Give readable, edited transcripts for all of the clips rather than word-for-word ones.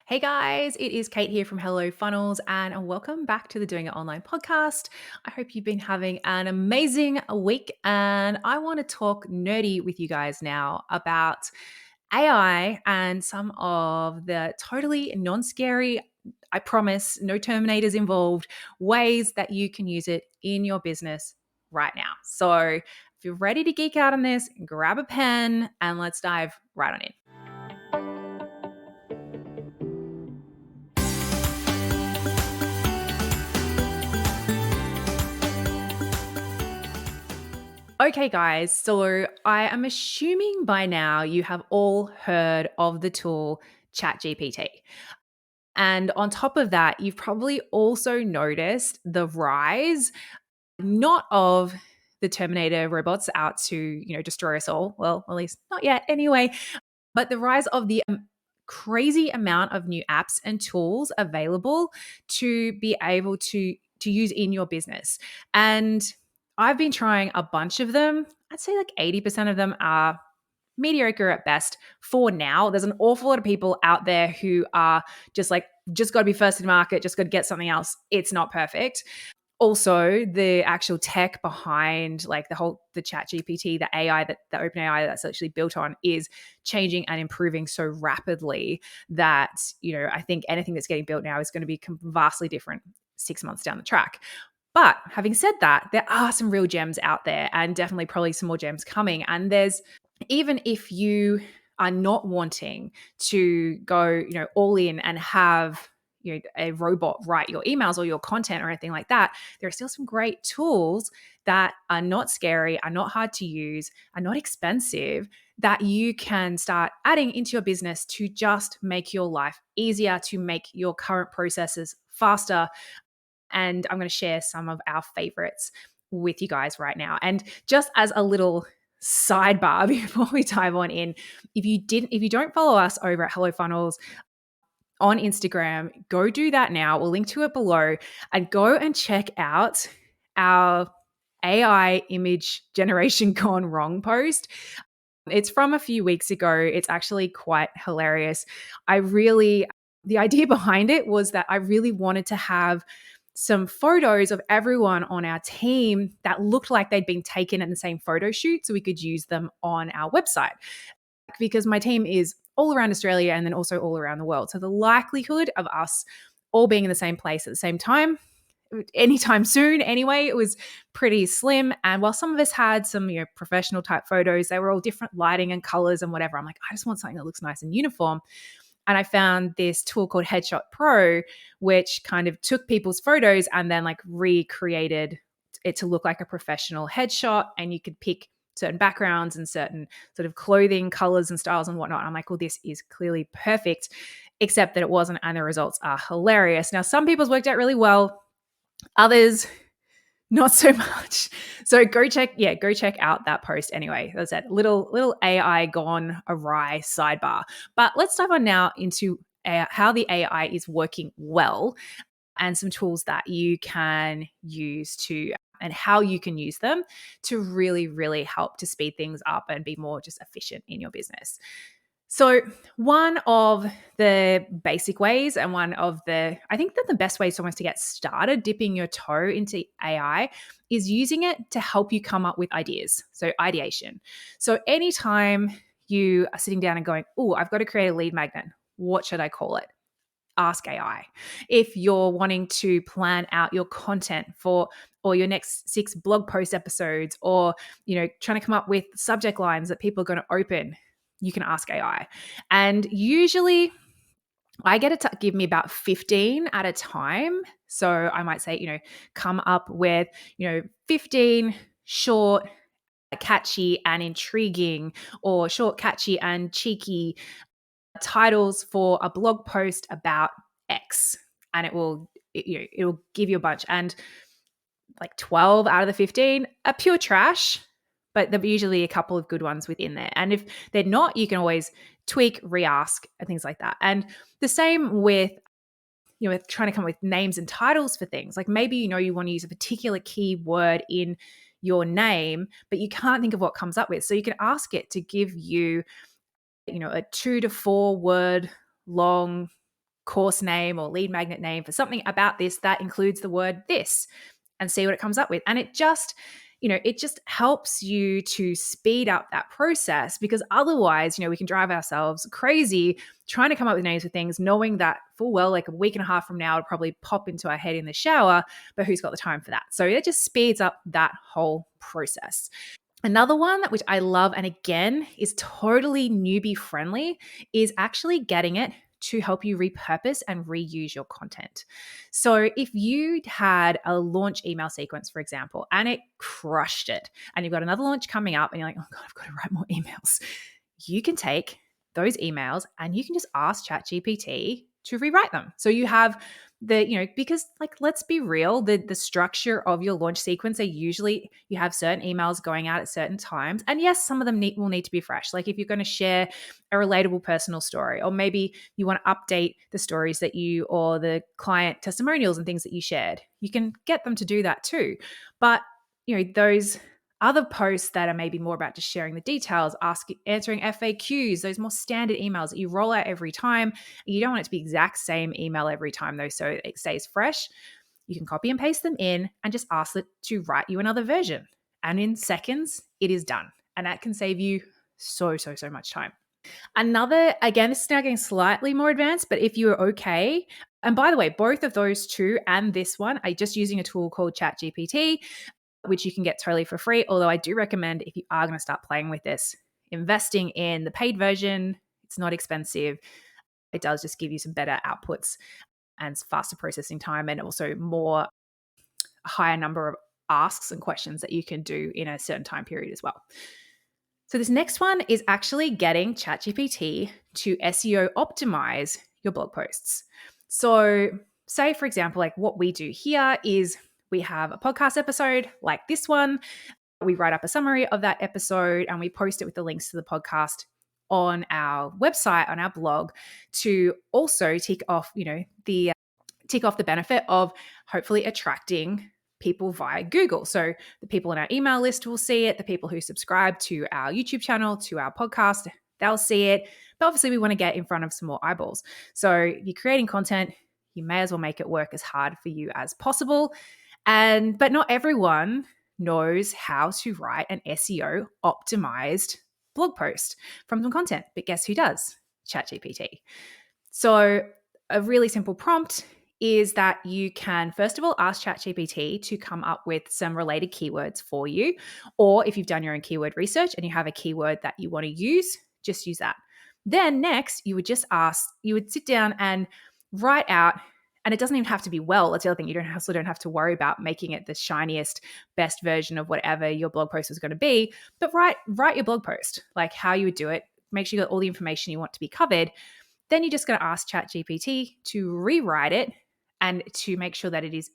Hey guys, it is Kate here from Hello Funnels, and welcome back to the Doing It Online podcast. I hope you've been having an amazing week, and I want to talk nerdy with you guys now about AI and some of the totally non scary, I promise, no Terminators involved, ways that you can use it in your business right now. So, if you're ready to geek out on this, grab a pen and let's dive right on in. Okay, guys, so I am assuming by now you have all heard of the tool ChatGPT. And on top of that, you've probably also noticed the rise, not of the Terminator robots out to, destroy us all. Well, at least not yet anyway, but the rise of the crazy amount of new apps and tools available to be able to use in your business. And I've been trying a bunch of them. I'd say like 80% of them are mediocre at best for now. There's an awful lot of people out there who are just like, just got to be first in market, just got to get something else. It's not perfect. Also, the actual tech behind like the chat GPT, the AI that the open AI that's actually built on is changing and improving so rapidly that, I think anything that's getting built now is going to be vastly different 6 months down the track. But having said that, there are some real gems out there and definitely probably some more gems coming. And there's, even if you are not wanting to go, all in and have a robot write your emails or your content or anything like that, there are still some great tools that are not scary, are not hard to use, are not expensive, that you can start adding into your business to just make your life easier, to make your current processes faster. And I'm going to share some of our favorites with you guys right now. And just as a little sidebar before we dive on in, if you don't follow us over at Hello Funnels on Instagram, go do that now. We'll link to it below, and go and check out our AI image generation gone wrong post. It's from a few weeks ago. It's actually quite hilarious. The idea behind it was that I really wanted to have some photos of everyone on our team that looked like they'd been taken in the same photo shoot so we could use them on our website. Because my team is all around Australia and then also all around the world. So the likelihood of us all being in the same place at the same time, anytime soon anyway, it was pretty slim. And while some of us had some professional type photos, they were all different lighting and colors and whatever. I'm like, I just want something that looks nice and uniform. And I found this tool called Headshot Pro, which kind of took people's photos and then like recreated it to look like a professional headshot. And you could pick certain backgrounds and certain sort of clothing colors and styles and whatnot. I'm like, well, this is clearly perfect, except that it wasn't. And the results are hilarious. Now, some people's worked out really well, others not so much. So go check out that post anyway. As I said, little AI gone awry sidebar. But let's dive on now into how the AI is working well and some tools that you can use and how you can use them to really, really help to speed things up and be more just efficient in your business. So one of the basic ways and I think that the best ways almost to get started dipping your toe into AI is using it to help you come up with ideas. So ideation. So anytime you are sitting down and going, oh, I've got to create a lead magnet. What should I call it? Ask AI. If you're wanting to plan out your content or your next 6 blog post episodes, or trying to come up with subject lines that people are going to open, you can ask AI. And usually I get it to give me about 15 at a time. So I might say, come up with, 15 short, catchy and intriguing, or short, catchy and cheeky titles for a blog post about X. And it'll give you a bunch. And like 12 out of the 15 are pure trash, but there'll be usually a couple of good ones within there. And if they're not, you can always tweak, re-ask, and things like that. And the same with, with trying to come up with names and titles for things. Like maybe, you want to use a particular keyword in your name, but you can't think of what comes up with. So you can ask it to give you, a 2 to 4 word long course name or lead magnet name for something about this that includes the word this, and see what it comes up with. And it just, it just helps you to speed up that process, because otherwise, we can drive ourselves crazy trying to come up with names for things, knowing that full well, like a week and a half from now, it'll probably pop into our head in the shower, but who's got the time for that? So it just speeds up that whole process. Another one which I love, and again is totally newbie friendly, is actually getting it to help you repurpose and reuse your content. So if you had a launch email sequence, for example, and it crushed it, and you've got another launch coming up and you're like, oh God, I've got to write more emails. You can take those emails and you can just ask ChatGPT to rewrite them. So you have because like, let's be real, the structure of your launch sequence are usually, you have certain emails going out at certain times. And yes, some of them will need to be fresh. Like if you're going to share a relatable personal story, or maybe you want to update the stories that you, or the client testimonials and things that you shared, you can get them to do that too. But those other posts that are maybe more about just sharing the details, answering FAQs, those more standard emails that you roll out every time. You don't want it to be exact same email every time though, so it stays fresh. You can copy and paste them in and just ask it to write you another version. And in seconds, it is done. And that can save you so much time. Another, again, this is now getting slightly more advanced, but if you're okay, and by the way, both of those two and this one are just using a tool called ChatGPT, which you can get totally for free. Although I do recommend, if you are going to start playing with this, investing in the paid version. It's not expensive. It does just give you some better outputs and faster processing time, and also a higher number of asks and questions that you can do in a certain time period as well. So this next one is actually getting ChatGPT to SEO optimize your blog posts. So say, for example, like what we do here is we have a podcast episode like this one. We write up a summary of that episode and we post it with the links to the podcast on our website, on our blog, to also tick off the benefit of hopefully attracting people via Google. So the people on our email list will see it, the people who subscribe to our YouTube channel, to our podcast, they'll see it. But obviously we want to get in front of some more eyeballs. So if you're creating content, you may as well make it work as hard for you as possible. But not everyone knows how to write an SEO optimized blog post from some content. But guess who does? ChatGPT. So a really simple prompt is that you can, first of all, ask ChatGPT to come up with some related keywords for you. Or if you've done your own keyword research and you have a keyword that you want to use, just use that. Then next, you would sit down and write out, and it doesn't even have to be well. That's the other thing. You don't have to worry about making it the shiniest, best version of whatever your blog post is going to be. But write your blog post, like how you would do it. Make sure you got all the information you want to be covered. Then you're just going to ask ChatGPT to rewrite it and to make sure that it is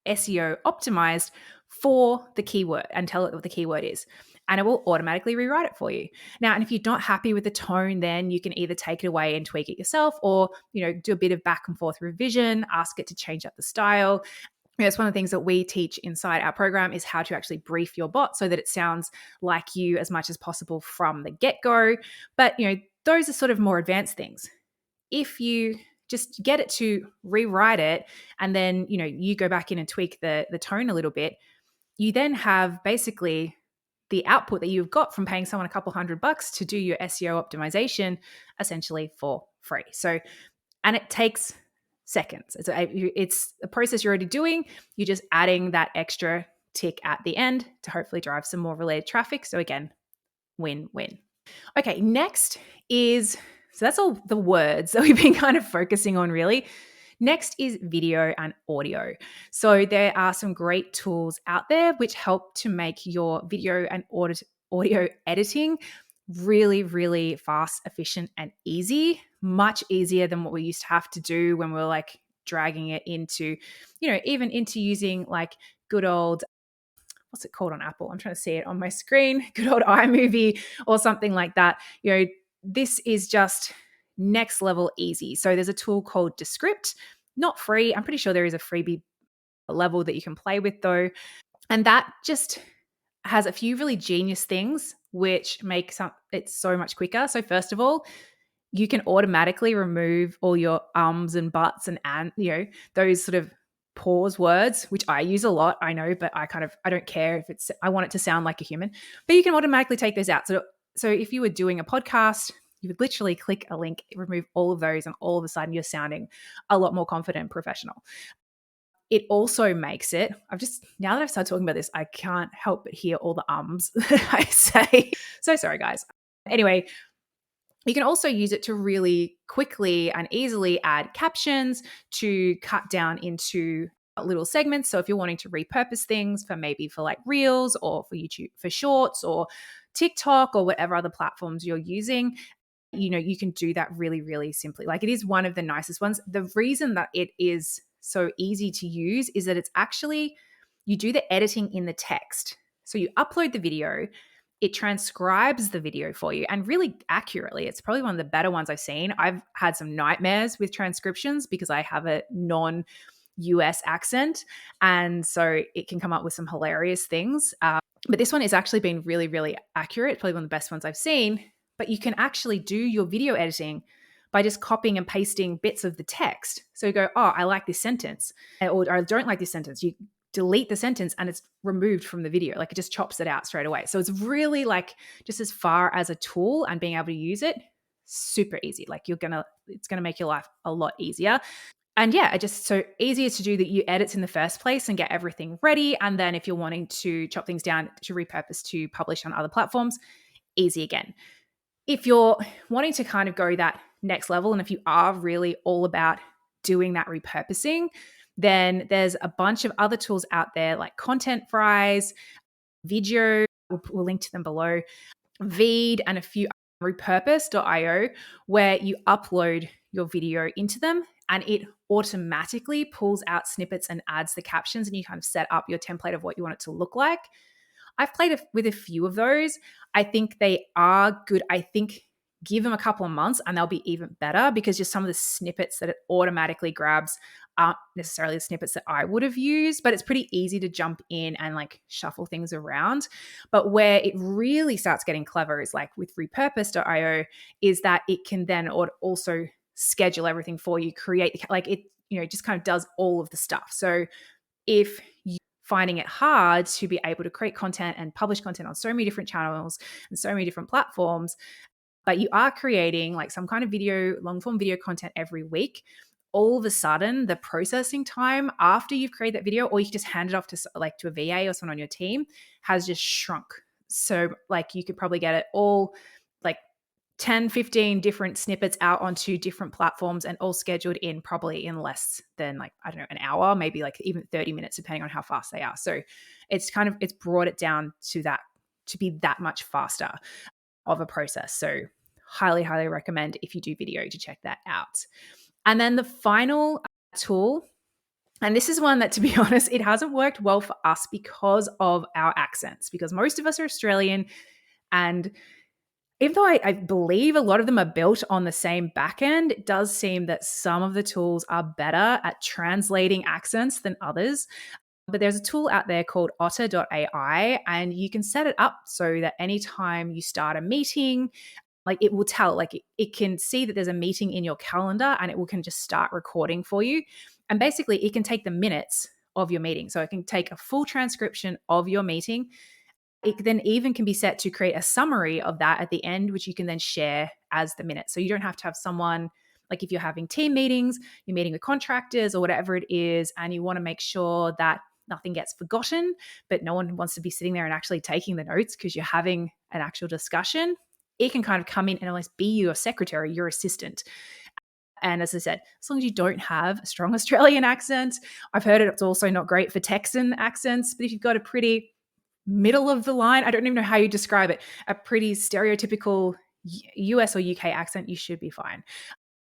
SEO optimized for the keyword, and tell it what the keyword is. And it will automatically rewrite it for you. Now, and if you're not happy with the tone, then you can either take it away and tweak it yourself, or, do a bit of back and forth revision, ask it to change up the style. It's one of the things that we teach inside our program is how to actually brief your bot so that it sounds like you as much as possible from the get-go. But, those are sort of more advanced things. If you just get it to rewrite it, and then, you go back in and tweak the tone a little bit, you then have basically the output that you've got from paying someone a couple $100 to do your SEO optimization essentially for free. So, and it takes seconds. It's a process you're already doing. You're just adding that extra tick at the end to hopefully drive some more related traffic. So again, win-win. Okay, next is, so that's all the words that we've been kind of focusing on really. Next is video and audio. So there are some great tools out there which help to make your video and audio editing really, really fast, efficient, and easy. Much easier than what we used to have to do when we were like dragging it into, even into using like good old, what's it called on Apple? I'm trying to see it on my screen. Good old iMovie or something like that. This is just next level easy. So there's a tool called Descript, not free. I'm pretty sure there is a freebie level that you can play with though. And that just has a few really genius things which make it so much quicker. So first of all, you can automatically remove all your ums and buts and those sort of pause words, which I use a lot, I know, but I don't care if I want it to sound like a human, but you can automatically take those out. So if you were doing a podcast, you would literally click a link, remove all of those, and all of a sudden you're sounding a lot more confident and professional. It also makes it, now that I've started talking about this, I can't help but hear all the ums that I say. So sorry, guys. Anyway, you can also use it to really quickly and easily add captions to cut down into little segments. So if you're wanting to repurpose things for like Reels or for YouTube for Shorts or TikTok or whatever other platforms you're using, you can do that really, really simply. Like, it is one of the nicest ones. The reason that it is so easy to use is that it's actually, you do the editing in the text. So you upload the video, it transcribes the video for you, and really accurately. It's probably one of the better ones I've seen. I've had some nightmares with transcriptions because I have a non-US accent, and so it can come up with some hilarious things. But this one has actually been really, really accurate, probably one of the best ones I've seen. But you can actually do your video editing by just copying and pasting bits of the text. So you go, oh, I like this sentence, or I don't like this sentence. You delete the sentence and it's removed from the video. Like, it just chops it out straight away. So it's really, like, just as far as a tool and being able to use it, super easy. Like, it's gonna make your life a lot easier. And yeah, it's just so easier to do that you edits in the first place and get everything ready. And then if you're wanting to chop things down to repurpose to publish on other platforms, easy again. If you're wanting to kind of go that next level, and if you are really all about doing that repurposing, then there's a bunch of other tools out there like Content Fries, Video, we'll link to them below, Veed, and a few repurpose.io, where you upload your video into them and it automatically pulls out snippets and adds the captions, and you kind of set up your template of what you want it to look like. I've played with a few of those. I think they are good. I think give them a couple of months and they'll be even better, because just some of the snippets that it automatically grabs aren't necessarily the snippets that I would have used, but it's pretty easy to jump in and like shuffle things around. But where it really starts getting clever is like with repurpose.io, is that it can then also schedule everything for you, create, like it, just kind of does all of the stuff. So if you finding it hard to be able to create content and publish content on so many different channels and so many different platforms, but you are creating like some kind of video, long form video content every week, all of a sudden the processing time after you've created that video, or you can just hand it off to a VA or someone on your team, has just shrunk. So like you could probably get it all like 10, 15 different snippets out onto different platforms and all scheduled in probably in less than an hour, maybe like even 30 minutes, depending on how fast they are. So it's brought it down to be that much faster of a process. So highly, highly recommend, if you do video, to check that out. And then the final tool, and this is one that, to be honest, it hasn't worked well for us because of our accents, because most of us are Australian, and even though I believe a lot of them are built on the same backend, it does seem that some of the tools are better at translating accents than others. But there's a tool out there called otter.ai, and you can set it up so that anytime you start a meeting, like it will tell, like it can see that there's a meeting in your calendar and can just start recording for you. And basically it can take the minutes of your meeting. So it can take a full transcription of your meeting. It then even can be set to create a summary of that at the end, which you can then share as the minutes. So you don't have to have someone, like if you're having team meetings, you're meeting with contractors or whatever it is, and you want to make sure that nothing gets forgotten, but no one wants to be sitting there and actually taking the notes because you're having an actual discussion. It can kind of come in and almost be your secretary, your assistant. And as I said, as long as you don't have a strong Australian accent, I've heard it's also not great for Texan accents, but if you've got a pretty middle of the line, I don't even know how you describe it, a pretty stereotypical US or UK accent, you should be fine.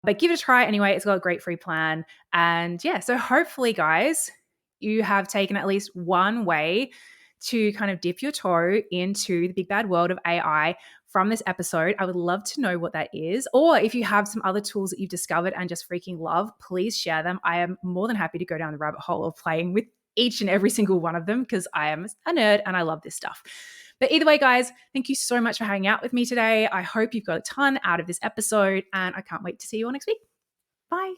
But give it a try anyway. It's got a great free plan. And yeah, so hopefully, guys, you have taken at least one way to kind of dip your toe into the big bad world of AI from this episode. I would love to know what that is. Or if you have some other tools that you've discovered and just freaking love, please share them. I am more than happy to go down the rabbit hole of playing with each and every single one of them, because I am a nerd and I love this stuff. But either way, guys, thank you so much for hanging out with me today. I hope you've got a ton out of this episode, and I can't wait to see you all next week. Bye.